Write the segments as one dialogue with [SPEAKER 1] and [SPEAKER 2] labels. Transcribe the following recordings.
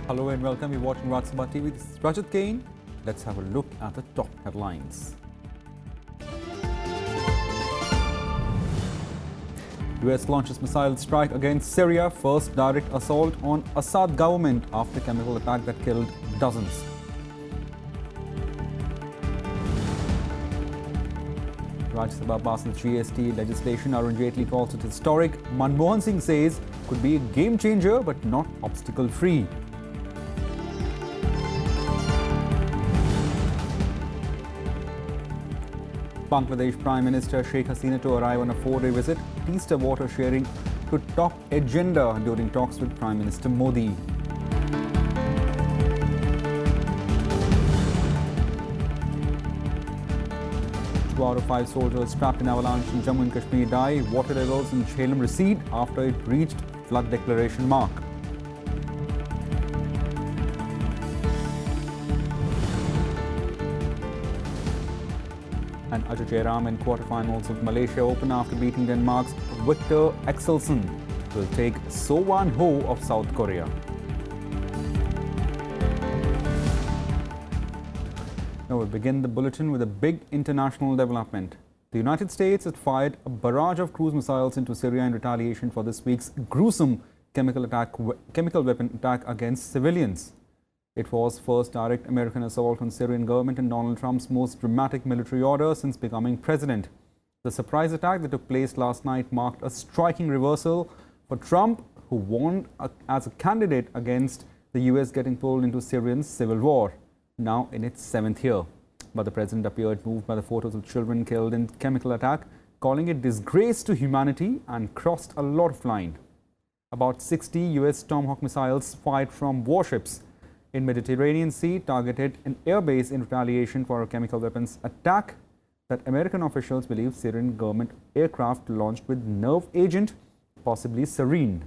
[SPEAKER 1] Hello and welcome. You're watching Sabha TV. This is Rajat Kane. Let's have a look at the top headlines. US launches missile strike against Syria. First direct assault on Assad government after chemical attack that killed dozens. Rajya Sabha passes GST legislation. Arun Jaitley calls it historic. Manmohan Singh says could be a game changer but not obstacle free. Bangladesh Prime Minister Sheikh Hasina to arrive on a 4-day visit. Teesta water sharing to top agenda during talks with Prime Minister Modi. Two out of 5 soldiers trapped in avalanche in Jammu and Kashmir die. Water levels in Jayaram recede after it reached flood declaration mark. And Ajay Jayaram in quarterfinals of Malaysia Open after beating Denmark's Victor Axelsen will take So Wan Ho of South Korea. Now we begin the bulletin with a big international development. The United States has fired a barrage of cruise missiles into Syria in retaliation for this week's gruesome chemical weapon attack against civilians. It was first direct American assault on Syrian government and Donald Trump's most dramatic military order since becoming president. The surprise attack that took place last night marked a striking reversal for Trump, who warned as a candidate against the US getting pulled into Syrian civil war, now in its 7th year. But the president appeared moved by the photos of children killed in chemical attack, calling it disgrace to humanity and crossed a lot of line. About 60 US Tomahawk missiles fired from warships in Mediterranean Sea targeted an airbase in retaliation for a chemical weapons attack that American officials believe Syrian government aircraft launched with nerve agent, possibly sarin.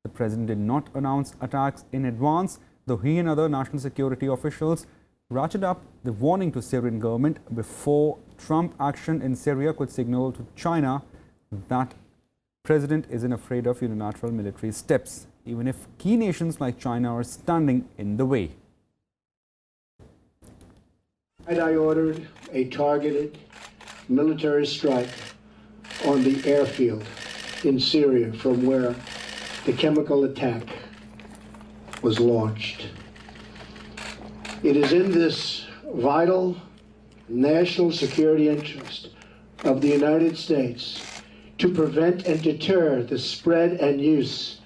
[SPEAKER 1] The president did not announce attacks in advance, though he and other national security officials ratcheted up the warning to Syrian government before Trump action in Syria could signal to China that president isn't afraid of unilateral military steps, even if key nations like China are standing in the way.
[SPEAKER 2] I ordered a targeted military strike on the airfield in Syria from where the chemical attack was launched. It is in this vital national security interest of the United States to prevent and deter the spread and use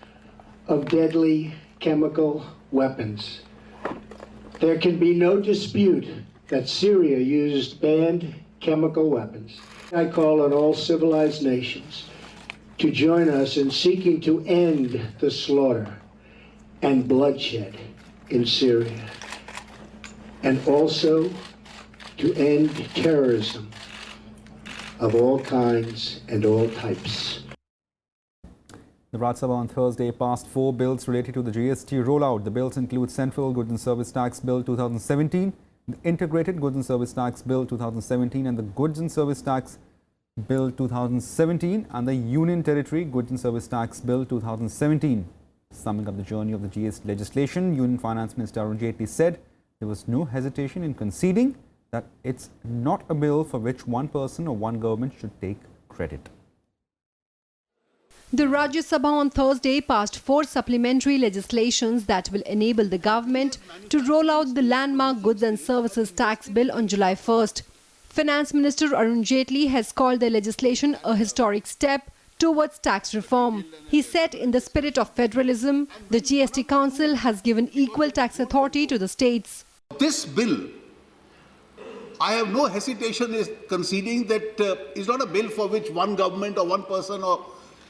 [SPEAKER 2] of deadly chemical weapons. There can be no dispute that Syria used banned chemical weapons. I call on all civilized nations to join us in seeking to end the slaughter and bloodshed in Syria, and also to end terrorism of all kinds and all types.
[SPEAKER 1] The Rajya Sabha on Thursday passed 4 bills related to the GST rollout. The bills include Central Goods and Service Tax Bill 2017, the Integrated Goods and Service Tax Bill 2017 and the Goods and Service Tax Bill 2017 and the Union Territory Goods and Service Tax Bill 2017. Summing up the journey of the GST legislation, Union Finance Minister Arun Jaitley said there was no hesitation in conceding that it's not a bill for which one person or one government should take credit.
[SPEAKER 3] The Rajya Sabha on Thursday passed 4 supplementary legislations that will enable the government to roll out the landmark Goods and Services Tax Bill on July 1st. Finance Minister Arun Jaitley has called the legislation a historic step towards tax reform. He said in the spirit of federalism, the GST Council has given equal tax authority to the states.
[SPEAKER 4] This bill, I have no hesitation in conceding that it's not a bill for which one government or one person or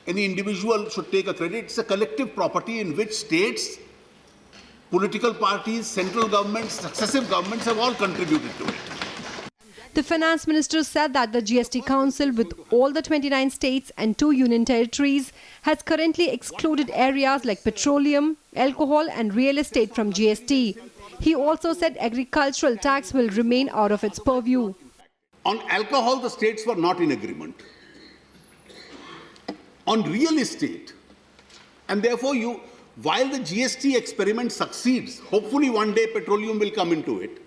[SPEAKER 4] any individual should take a credit. It's a collective property in which states, political parties, central governments, successive governments have all contributed to it.
[SPEAKER 3] The Finance Minister said that the GST Council with all the 29 states and 2 union territories has currently excluded areas like petroleum, alcohol and real estate from GST. He also said agricultural tax will remain out of its purview.
[SPEAKER 4] On alcohol, the states were not in agreement. On real estate, and therefore while the GST experiment succeeds, hopefully one day petroleum will come into it.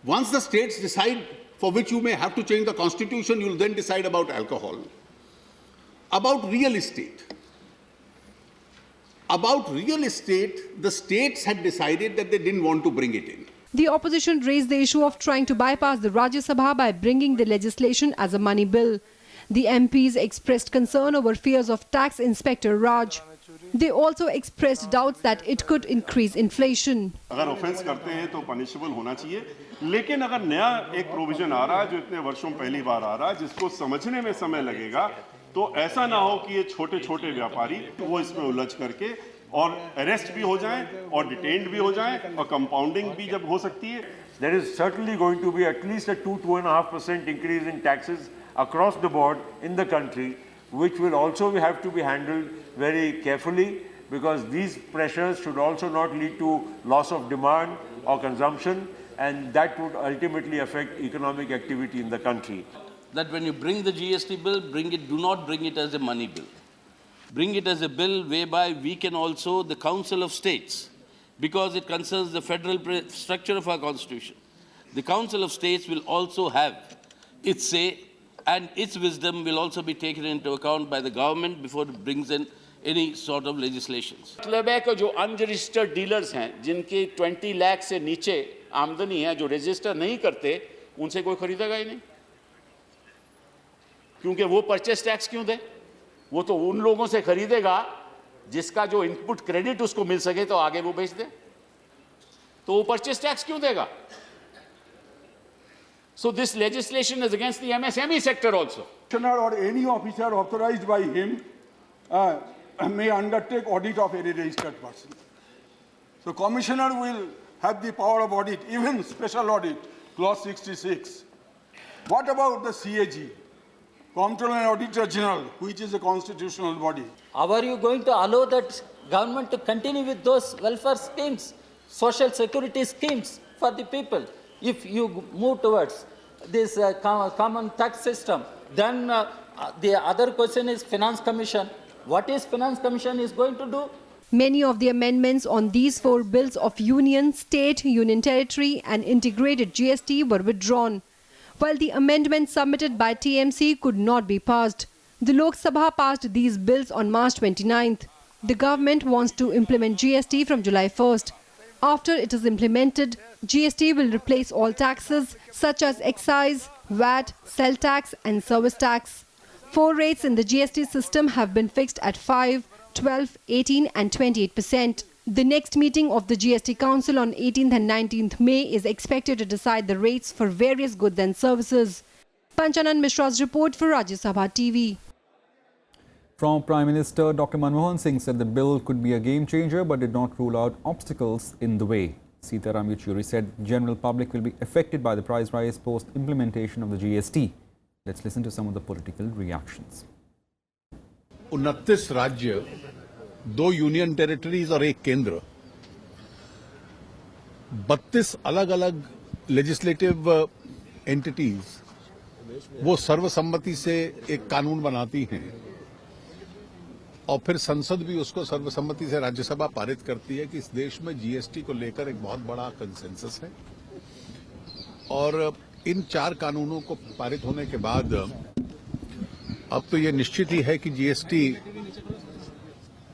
[SPEAKER 4] Once the states decide for which you may have to change the constitution, you will then decide about alcohol. About real estate. About real estate, the states had decided that they didn't want to bring it in.
[SPEAKER 3] The opposition raised the issue of trying to bypass the Rajya Sabha by bringing the legislation as a money bill. The MPs expressed concern over fears of tax inspector Raj. They also expressed doubts that it could increase inflation.
[SPEAKER 5] अगर offence करते हैं तो punishable होना चाहिए, लेकिन अगर नया एक प्रोविजन आ रहा है जो इतने वर्षों पहली बार आ रहा है जिसको समझने में समय लगेगा, तो ऐसा ना हो कि ये छोटे-छोटे व्यापारी वो इसमें उलझ करके और अरेस्ट भी हो जाएं और डिटेन्ड भी हो जाएं और कंपाउंडिंग भी जब हो सकती है.
[SPEAKER 6] There is certainly going to be at least a 2.5% increase in taxes across the board in the country, which will also have to be handled very carefully, because these pressures should also not lead to loss of demand or consumption, and that would ultimately affect economic activity in the country.
[SPEAKER 7] That when you bring the GST bill, do not bring it as a money bill. Bring it as a bill whereby we can also, the Council of States, because it concerns the federal structure of our constitution, the Council of States will also have its say, and its wisdom will also be taken into account by the government before it brings in any sort of legislations.
[SPEAKER 8] मतलब है कि जो unregistered dealers हैं, जिनकी 20 लाख से नीचे आमदनी है, जो रजिस्टर नहीं करते, उनसे कोई खरीदेगा ही नहीं, क्योंकि वो परचेस टैक्स क्यों दे? वो तो उन लोगों से खरीदेगा जिसका जो इनपुट क्रेडिट उसको मिल सके तो आगे वो बेच दे, तो वो परचेस टैक्स क्यों देगा? So this legislation is against the MSME sector also.
[SPEAKER 9] Commissioner or any officer authorized by him may undertake audit of any registered person. So Commissioner will have the power of audit, even special audit, clause 66. What about the CAG, Comptroller and Auditor General, which is a constitutional body?
[SPEAKER 10] How are you going to allow that government to continue with those welfare schemes, social security schemes for the people? If you move towards this common tax system, then the other question is Finance Commission. What is Finance Commission is going to do?
[SPEAKER 3] Many of the amendments on these 4 bills of union, state, union territory and integrated GST were withdrawn, while the amendments submitted by TMC could not be passed. The Lok Sabha passed these bills on March 29th. The government wants to implement GST from July 1st. After it is implemented, GST will replace all taxes such as excise, VAT, sell tax and service tax. 4 rates in the GST system have been fixed at 5, 12, 18 and 28%. The next meeting of the GST Council on 18th and 19th May is expected to decide the rates for various goods and services. Panchanan Mishra's report for Rajya Sabha TV.
[SPEAKER 1] From Prime Minister Dr. Manmohan Singh said the bill could be a game changer but did not rule out obstacles in the way. Sitaram Yechuri said general public will be affected by the price rise post implementation of the GST. Let's listen to some of the political reactions.
[SPEAKER 4] 29 राज्य, 2 union territories और 1 केंद्र, 32 अलग-अलग legislative entities वो सर्वसम्मति से एक कानून बनाती हैं और फिर संसद भी उसको सर्वसम्मति से राज्यसभा पारित करती है कि इस देश में जीएसटी को लेकर एक बहुत बड़ा कंसेंसस है और इन 4 कानूनों को पारित होने के बाद अब तो ये निश्चित ही है कि जीएसटी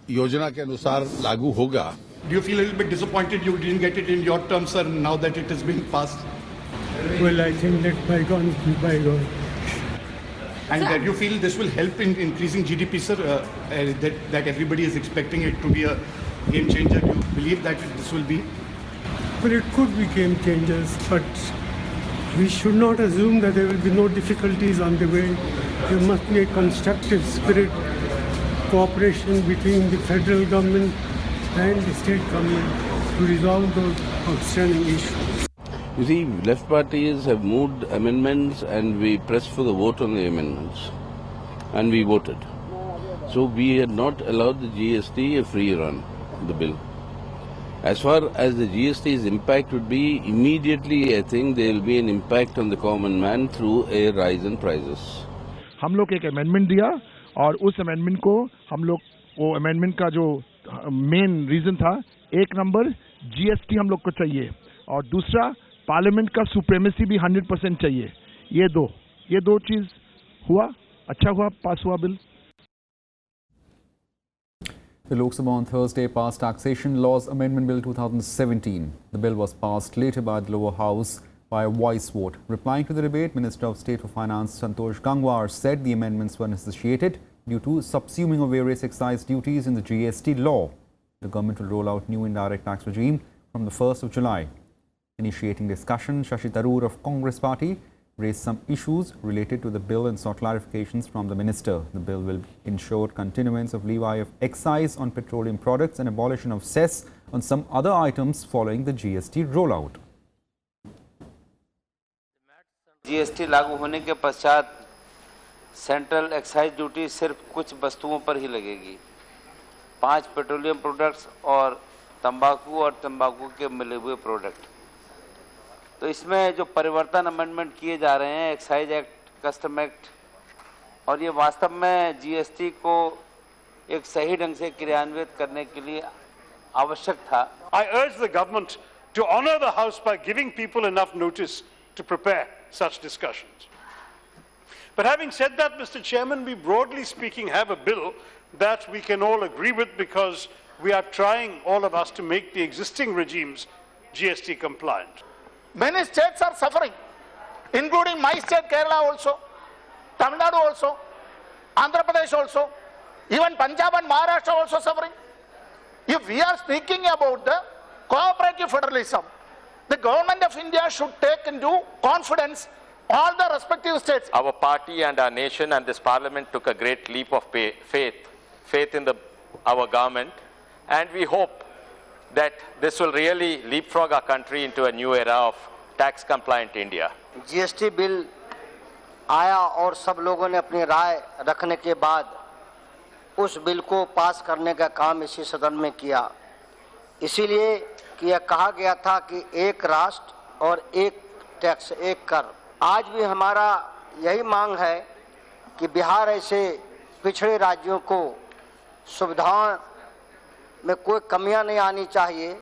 [SPEAKER 4] योजना के अनुसार लागू होगा.
[SPEAKER 11] Do you feel a little bit disappointed you didn't get it in your terms, sir, now that it has been passed?
[SPEAKER 12] Well, I think that bygones be bygones.
[SPEAKER 11] And you feel this will help in increasing GDP, sir, that everybody is expecting it to be a game changer? Do you believe that this will be?
[SPEAKER 12] Well, it could be game changers, but we should not assume that there will be no difficulties on the way. There must be a constructive spirit, cooperation between the federal government and the state government to resolve those outstanding issues.
[SPEAKER 7] You see, left parties have moved amendments and we pressed for the vote on the amendments and we voted. So we had not allowed the GST a free run, the bill. As far as the GST's impact would be, immediately I think there will be an impact on the common man through a rise in prices.
[SPEAKER 13] हम लोग एक amendment दिया और उस amendment को हम लोग वो अमेंडमेंट का जो मेन रीजन था। एक नंबर जीएसटी हम लोग को चाहिए और दूसरा पार्लियामेंट का सुप्रीमेसी भी 100% चाहिए। ये दो चीज हुआ, अच्छा हुआ, पास हुआ bill.
[SPEAKER 1] The Lok Sabha on Thursday passed Taxation Laws Amendment Bill 2017. The bill was passed later by the lower house by a voice vote. Replying to the debate, Minister of State for Finance Santosh Gangwar said the amendments were necessitated due to subsuming of various excise duties in the GST law. The government will roll out new indirect tax regime from the 1st of July. Initiating discussion, Shashi Tharoor of Congress Party raised some issues related to the bill and sought clarifications from the minister. The bill will ensure continuance of levy of excise on petroleum products and abolition of cess on some other items following the GST rollout.
[SPEAKER 14] GST लागू होने के पश्चात central excise duty सिर्फ कुछ वस्तुओं पर ही लगेगी। 5 petroleum products और तंबाकू के मिले हुए प्रोडक्ट। तो इसमें जो परिवर्तन अमेंडमेंट किए जा रहे हैं, एक्साइज एक्ट, कस्टम एक्ट, और ये वास्तव में जीएसटी को एक सही ढंग से क्रियान्वित करने के लिए आवश्यक था।
[SPEAKER 15] I urge the government to honor the House by giving people enough notice to prepare such discussions. But having said that, Mr. Chairman, we broadly speaking have a bill that we can all agree with because we are trying, all of us, to make the existing regimes GST compliant.
[SPEAKER 8] Many states are suffering, including my state, Kerala also, Tamil Nadu also, Andhra Pradesh also, even Punjab and Maharashtra also suffering. If we are speaking about the cooperative federalism, the government of India should take into confidence all the respective states.
[SPEAKER 16] Our party and our nation and this parliament took a great leap of faith in our government, and we hope that this will really leapfrog our country into a new era of tax compliant India.
[SPEAKER 14] GST bill आया और सब लोगों ने अपनी राय रखने के बाद उस बिल को पास करने का काम इसी सदन में किया। इसीलिए कि यह कहा गया था कि एक राष्ट्र और एक टैक्स, एक कर। आज भी हमारा यही मांग है कि बिहार ऐसे पिछड़े राज्यों को सुविधाओं में कोई कमियां नहीं आनी चाहिए।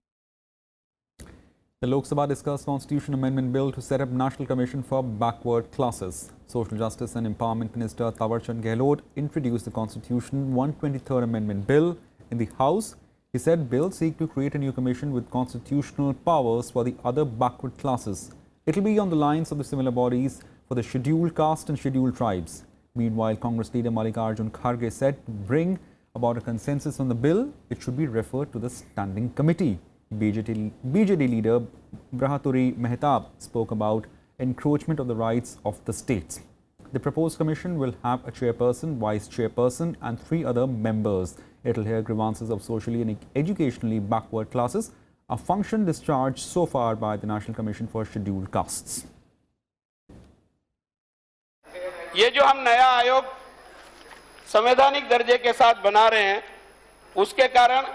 [SPEAKER 1] The Lok Sabha discussed Constitution Amendment Bill to set up National Commission for Backward Classes. Social Justice and Empowerment Minister Tawarchand Gehlot introduced the Constitution 123rd Amendment Bill in the House. He said bills seek to create a new commission with constitutional powers for the other backward classes. It will be on the lines of the similar bodies for the scheduled caste and scheduled tribes. Meanwhile, Congress leader Mallikarjun Kharge said to bring about a consensus on the bill, it should be referred to the standing committee. BJD leader Brahaturi Mehtab spoke about encroachment of the rights of the states. The proposed commission will have a chairperson, vice chairperson and 3 other members. It will hear grievances of socially and educationally backward classes, a function discharged so far by the National Commission for Scheduled Castes.
[SPEAKER 17] ये जो हम नया आयोग संवैधानिक दर्जे के साथ बना रहे हैं, उसके कारण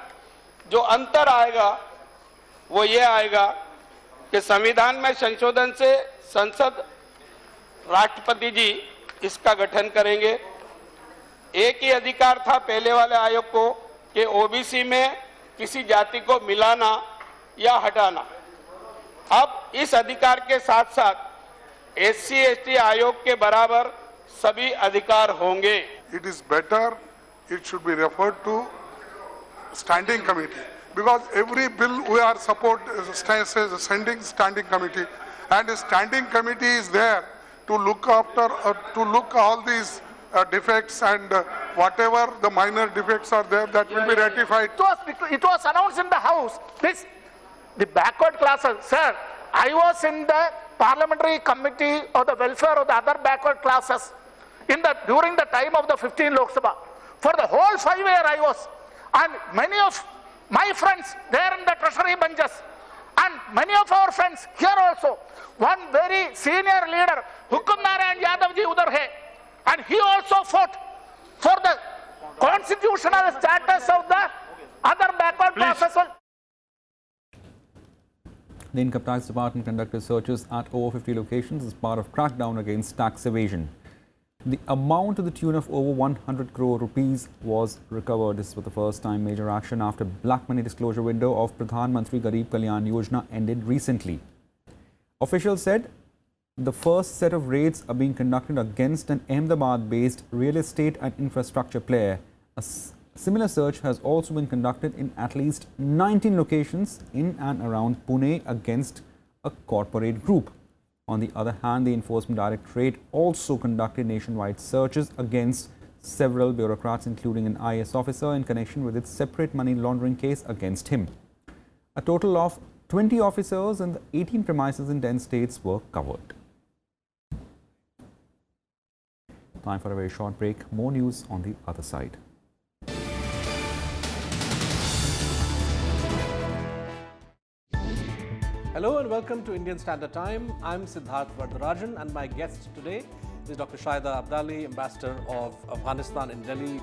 [SPEAKER 17] जो अंतर आएगा वो ये आएगा कि संविधान में संशोधन से संसद, राष्ट्रपति जी इसका गठन करेंगे। एक ही अधिकार था पहले वाले आयोग को कि ओबीसी में किसी जाति को मिलाना या हटाना। अब इस अधिकार के साथ साथ एससी एसटी आयोग के बराबर सभी अधिकार होंगे।
[SPEAKER 9] It is better it should be referred to standing committee because every bill we are says sending standing committee, and a standing committee is there to look after all these defects and whatever the minor defects are there that will be ratified.
[SPEAKER 8] It was announced in the House. The backward classes, sir. I was in the parliamentary committee of the welfare of the other backward classes during the time of the 15 Lok Sabha. For the whole 5 years I was, and many of my friends there in the treasury benches, and many of our friends here also. One very senior leader, Hukum Narayan Yadav ji udhar hai, and he also fought for the constitutional status of the other backward classes.
[SPEAKER 1] The Income Tax Department conducted searches at over 50 locations as part of crackdown against tax evasion. The amount to the tune of over 100 crore rupees was recovered. This was the first time major action after black money disclosure window of Pradhan Mantri Garib Kalyan Yojana ended recently. Officials said the first set of raids are being conducted against an Ahmedabad-based real estate and infrastructure player. A similar search has also been conducted in at least 19 locations in and around Pune against a corporate group. On the other hand, the Enforcement Directorate also conducted nationwide searches against several bureaucrats, including an IS officer, in connection with its separate money laundering case against him. A total of 20 officers and 18 premises in 10 states were covered. Time for a very short break. More news on the other side.
[SPEAKER 18] Hello and welcome to Indian Standard Time. I'm Siddharth Vardarajan and my guest today is Dr. Shahida Abdali, Ambassador of Afghanistan in Delhi.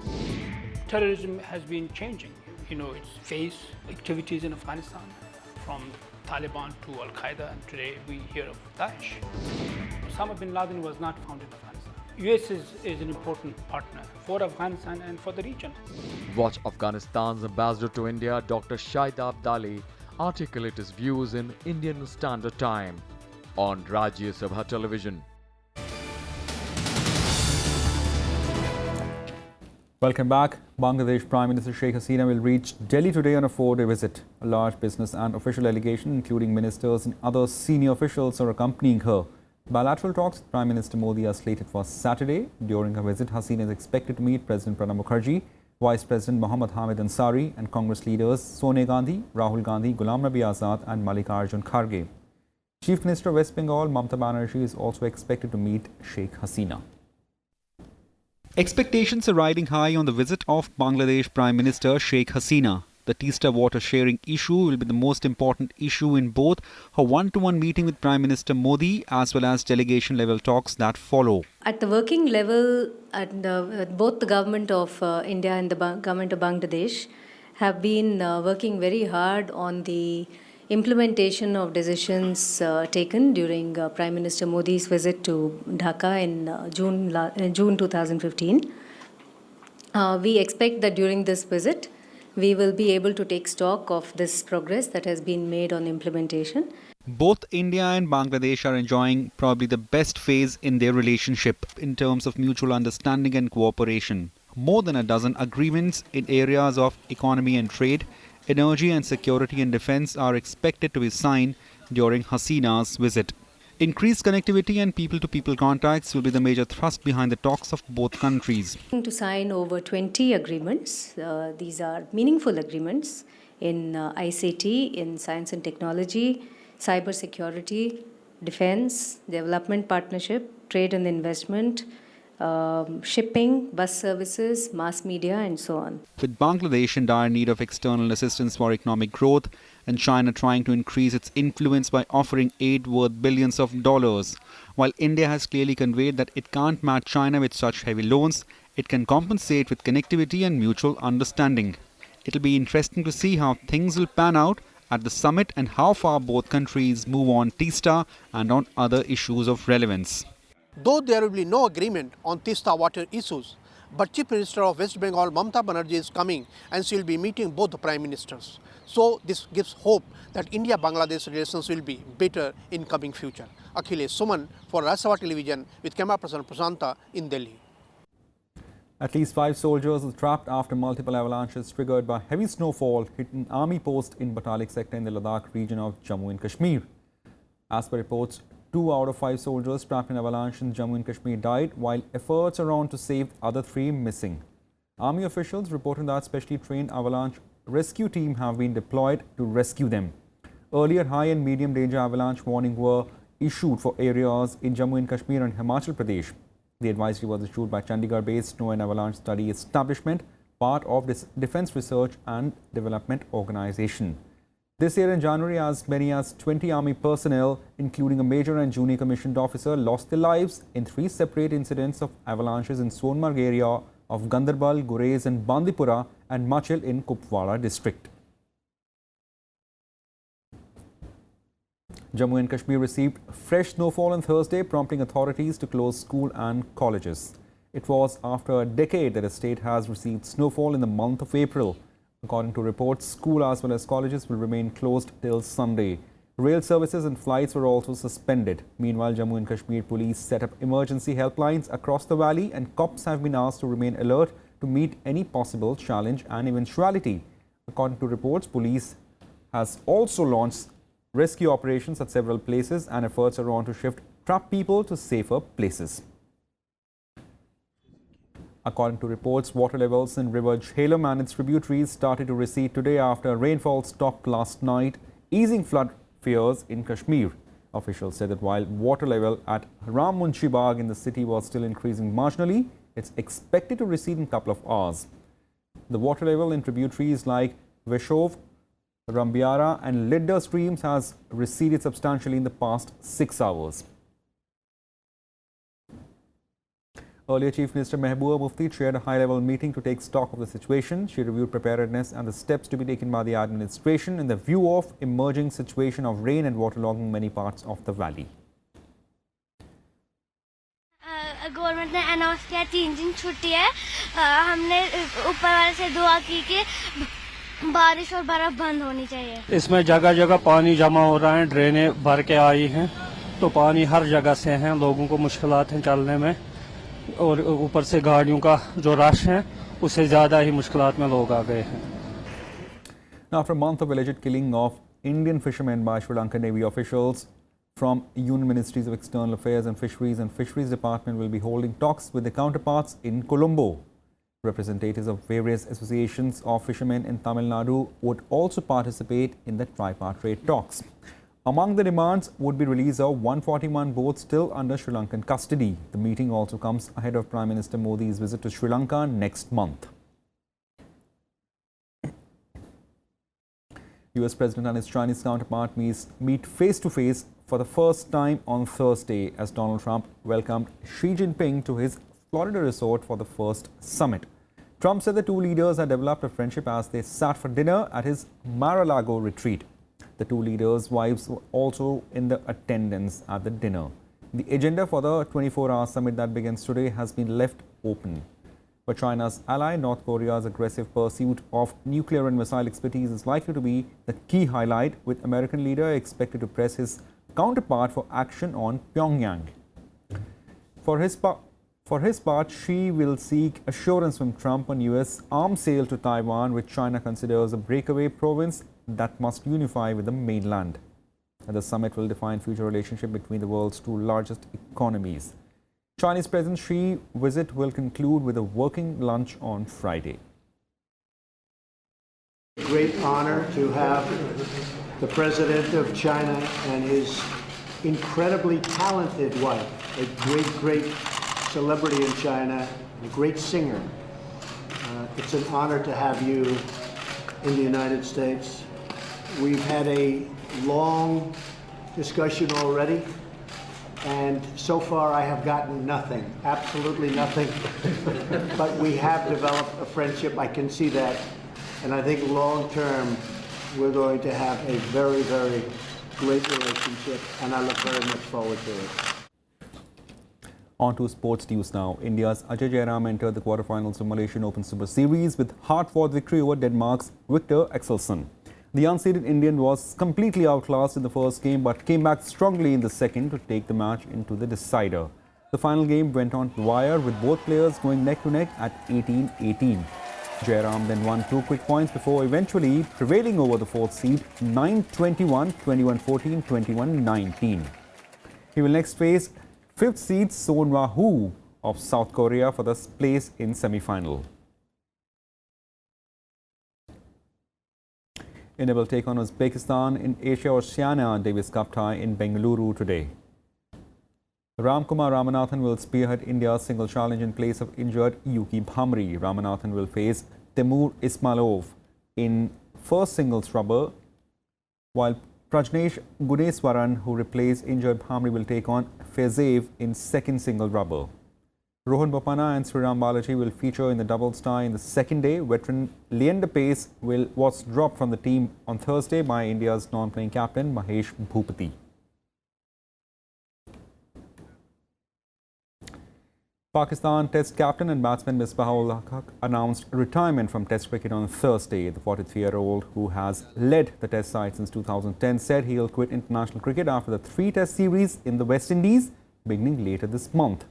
[SPEAKER 19] Terrorism has been changing, its face, activities in Afghanistan, from Taliban to Al-Qaeda, and today we hear of Daesh. Osama bin Laden was not found in Afghanistan. US is an important partner for Afghanistan and for the region.
[SPEAKER 20] Watch Afghanistan's Ambassador to India, Dr. Shahida Abdali, articulate his views in Indian Standard Time on Rajya Sabha television.
[SPEAKER 1] Welcome back. Bangladesh Prime Minister Sheikh Hasina will reach Delhi today on a 4-day visit. A large business and official delegation, including ministers and other senior officials, are accompanying her. Bilateral talks with Prime Minister Modi are slated for Saturday. During her visit, Hasina is expected to meet President Pranab Mukherjee, Vice President Mohammad Hamid Ansari and Congress leaders Sonia Gandhi, Rahul Gandhi, Ghulam Nabi Azad and Mallikarjun Kharge. Chief Minister of West Bengal Mamata Banerjee is also expected to meet Sheikh Hasina. Expectations are riding high on the visit of Bangladesh Prime Minister Sheikh Hasina. The Teesta water sharing issue will be the most important issue in both her one-to-one meeting with Prime Minister Modi as well as delegation level talks that follow.
[SPEAKER 21] At the working level, both the government of India and the government of Bangladesh have been working very hard on the implementation of decisions taken during Prime Minister Modi's visit to Dhaka in June 2015. We expect that during this visit, we will be able to take stock of this progress that has been made on implementation.
[SPEAKER 1] Both India and Bangladesh are enjoying probably the best phase in their relationship in terms of mutual understanding and cooperation. More than a dozen agreements in areas of economy and trade, energy and security and defense are expected to be signed during Hasina's visit. Increased connectivity and people-to-people contacts will be the major thrust behind the talks of both countries.
[SPEAKER 21] To sign over 20 agreements. These are meaningful agreements in ICT, in science and technology, cyber security, defense, development partnership, trade and investment, shipping, bus services, mass media, and so on.
[SPEAKER 1] With Bangladesh in dire need of external assistance for economic growth, and China trying to increase its influence by offering aid worth billions of dollars. While India has clearly conveyed that it can't match China with such heavy loans, it can compensate with connectivity and mutual understanding. It'll be interesting to see how things will pan out at the summit and how far both countries move on Teesta and on other issues of relevance.
[SPEAKER 22] Though there will be no agreement on Teesta water issues, but Chief Minister of West Bengal Mamata Banerjee is coming and she will be meeting both the Prime Ministers. So this gives hope that India-Bangladesh relations will be better in coming future. Akhilesh Suman for Rajya Sabha television with camera person Prasanta in Delhi.
[SPEAKER 1] At least 5 soldiers were trapped after multiple avalanches triggered by heavy snowfall hit an army post in Batalik sector in the Ladakh region of Jammu and Kashmir. As per reports, 2 out of 5 soldiers trapped in avalanche in Jammu and Kashmir died, while efforts are on to save the other 3 missing. Army officials reported that specially trained avalanche rescue team have been deployed to rescue them. Earlier, high and medium danger avalanche warning were issued for areas in Jammu and Kashmir and Himachal Pradesh. The advisory was issued by Chandigarh-based Snow and Avalanche Study Establishment, part of this Defence Research and Development Organisation. This year in January, as many as 20 Army personnel, including a Major and Junior Commissioned Officer, lost their lives in 3 separate incidents of avalanches in Sonmarg area of Gandarbal, Gurez and Bandipora and Machil in Kupwara district. Jammu and Kashmir received fresh snowfall on Thursday, prompting authorities to close school and colleges. It was after a decade that the state has received snowfall in the month of April. According to reports, school as well as colleges will remain closed till Sunday. Rail services and flights were also suspended. Meanwhile, Jammu and Kashmir police set up emergency helplines across the valley, and cops have been asked to remain alert to meet any possible challenge and eventuality. According to reports, police has also launched rescue operations at several places, and efforts are on to shift trapped people to safer places. According to reports, water levels in River Jhelum and its tributaries started to recede today after rainfall stopped last night, easing flood fears in Kashmir. Officials said that while water level at Ramkumar in the city was still increasing marginally, it's expected to recede in a couple of hours. The water level in tributaries like Veshov, Rambiara and Lidda streams has receded substantially in the past 6 hours. Earlier, Chief Minister Mehbooba Mufti chaired a high-level meeting to take stock of the situation. She reviewed preparedness and the steps to be taken by the administration in the view of emerging situation of rain and waterlogging many parts of the valley.
[SPEAKER 2] Government ने announce किया 3 दिन छुट्टी है हमने ऊपर वाले से दुआ की कि बारिश और बर्फ बंद होनी चाहिए
[SPEAKER 5] इसमें जगह जगह पानी जमा हो रहा है ड्रेनें भर के आई हैं तो पानी हर जगह से हैं लोगों को मुश्किलात हैं चलने में और ऊपर से गाड़ियों का जो रश है उससे ज्यादा ही मुश्किलात में लोग आ गए हैं
[SPEAKER 1] After a month of alleged killing of Indian fishermen by Sri Lankan Navy officials from Union Ministries of External Affairs and Fisheries Department will be holding talks with their counterparts in Colombo. Representatives of various associations of fishermen in Tamil Nadu would also participate in the tripartite talks. Among the demands would be release of 141 boats still under Sri Lankan custody. The meeting also comes ahead of Prime Minister Modi's visit to Sri Lanka next month. US President and his Chinese counterpart meet face-to-face for the first time on Thursday as Donald Trump welcomed Xi Jinping to his Florida resort for the first summit. Trump said the two leaders had developed a friendship as they sat for dinner at his Mar-a-Lago retreat. The two leaders' wives were also in the attendance at the dinner. The agenda for the 24-hour summit that begins today has been left open. But China's ally, North Korea's aggressive pursuit of nuclear and missile expertise is likely to be the key highlight, with American leader expected to press his counterpart for action on Pyongyang. For his part, Xi will seek assurance from Trump on US arms sale to Taiwan, which China considers a breakaway province that must unify with the mainland. The summit will define future relationship between the world's two largest economies. Chinese President Xi's visit will conclude with a working lunch on Friday.
[SPEAKER 23] Great honor to have the President of China and his incredibly talented wife, a great celebrity in China, a great singer. It's an honor to have you in the United States. We've had a long discussion already. And so far I have gotten nothing, absolutely nothing. But we have developed a friendship, I can see that. And I think long term, we're going to have a very, very great relationship. And I look very much forward to it.
[SPEAKER 1] On to sports news now. India's Ajay Jayaram entered the quarterfinals of Malaysian Open Super Series with hard-fought victory over Denmark's Victor Axelsen. The unseeded Indian was completely outclassed in the first game but came back strongly in the second to take the match into the decider. The final game went on to the wire with both players going neck-to-neck at 18-18. Jayaram then won 2 quick points before eventually prevailing over the fourth seed 9-21, 21-14, 21-19. He will next face 5th seed Son Wah-Hoo of South Korea for the place in semi-final. India will take on Uzbekistan in Asia Oceania Davis Cup tie in Bengaluru today. Ramkumar Ramanathan will spearhead India's single challenge in place of injured Yuki Bhamri. Ramanathan will face Temur Ismailov in first singles rubber, while Prajnesh Guneswaran, who replaced injured Bhamri, will take on Faizeev in second single rubber. Rohan Bopanna and Sriram Balaji will feature in the doubles tie in the second day. Veteran Leander Pace was dropped from the team on Thursday by India's non-playing captain Mahesh Bhupati. Pakistan Test captain and batsman Misbah announced retirement from Test cricket on Thursday. The 43-year-old, who has led the Test side since 2010, said he'll quit international cricket after the 3 Test series in the West Indies beginning later this month.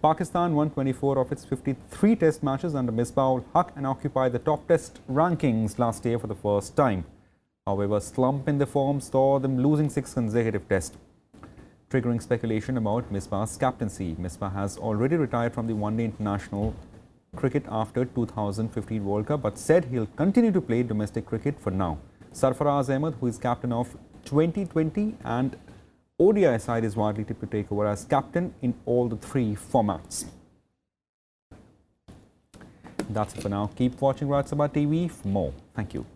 [SPEAKER 1] Pakistan won 24 of its 53 Test matches under Misbah-ul-Haq and occupied the top Test rankings last year for the first time. However, a slump in the form saw them losing 6 consecutive Tests, triggering speculation about Misbah's captaincy. Misbah has already retired from the one-day international cricket after 2015 World Cup, but said he'll continue to play domestic cricket for now. Sarfaraz Ahmed, who is captain of 2020 and ODI side, is likely to take over as captain in all the 3 formats. That's it for now. Keep watching Rajya Sabha TV for more. Thank you.